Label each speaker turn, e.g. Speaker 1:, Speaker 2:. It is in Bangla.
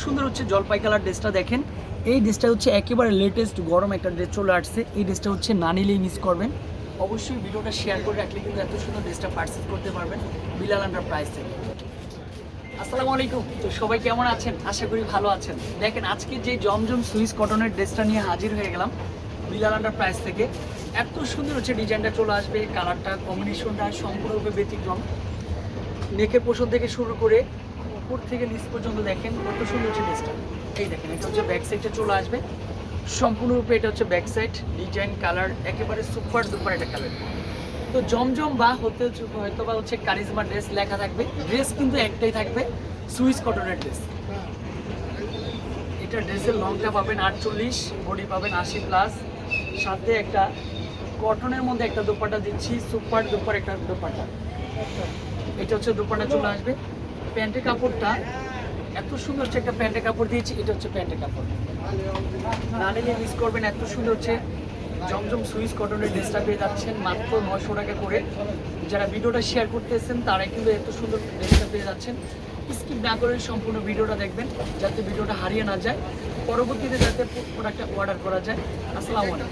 Speaker 1: সুন্দর হচ্ছে জলপাই কালার ড্রেসটা দেখেন। এই ড্রেসটা হচ্ছে একেবারে লেটেস্ট গরম একটা ড্রেস চলে আসছে। এই ড্রেসটা হচ্ছে না নিলেই মিস করবেন। অবশ্যই ভিডিওটা শেয়ার করে রাখলে কিন্তু এত সুন্দর ড্রেসটা পারচেজ করতে পারবেন বিলাল এন্টারপ্রাইজে। আসসালামু আলাইকুম। তো সবাই কেমন আছেন? আশা করি ভালো আছেন। দেখেন আজকে যে জমজম সুইস কটনের ড্রেসটা নিয়ে হাজির হয়ে গেলাম বিলাল এন্টারপ্রাইজ থেকে। এত সুন্দর হচ্ছে ডিজাইনটা চলে আসবে, কালারটা কম্বিনেশনটা সম্পূর্ণরূপে ব্যতিক্রম। নেকের পোষণ থেকে শুরু করে উপর থেকে নিচ পর্যন্ত দেখেন কত সুন্দর হচ্ছে ড্রেসটা। এই দেখেন এটা হচ্ছে ব্যাক সাইডটা চলে আসবে সম্পূর্ণরূপে। এটা হচ্ছে ব্যাক সাইড ডিজাইন, কালার একেবারে সুপার ডুপার একটা কালার। তো জমজম বা হতে হয়তো বা হচ্ছে কারিজমা ড্রেস লেখা থাকবে, ড্রেস কিন্তু একটাই থাকবে, সুইস কটনের ড্রেস। এটা ড্রেসের লংটা পাবেন 48, বডি পাবেন 80+, সাথে একটা কটনের মধ্যে একটা দোপাট্টা দিচ্ছি, সুপার ডুপার একটা দোপাট্টা। এটা হচ্ছে দোপাট্টা চলে আসবে। প্যান্টের কাপড়টা এত সুন্দর হচ্ছে, একটা প্যান্টের কাপড় দিয়েছি, এটা হচ্ছে প্যান্টের কাপড়। না নিলে মিস করবেন। এত সুন্দর হচ্ছে জমজম সুইস কটনের ড্রেসটা পেয়ে যাচ্ছেন মাত্র 900 টাকা করে। যারা ভিডিওটা শেয়ার করতেছেন তারাই কিন্তু এত সুন্দর ড্রেসটা পেয়ে যাচ্ছেন। স্কিপ না করে সম্পূর্ণ ভিডিওটা দেখবেন যাতে ভিডিওটা হারিয়ে না যায়, পরবর্তীতে যাতে প্রোডাক্টটা অর্ডার করা যায়। আসসালামু আলাইকুম।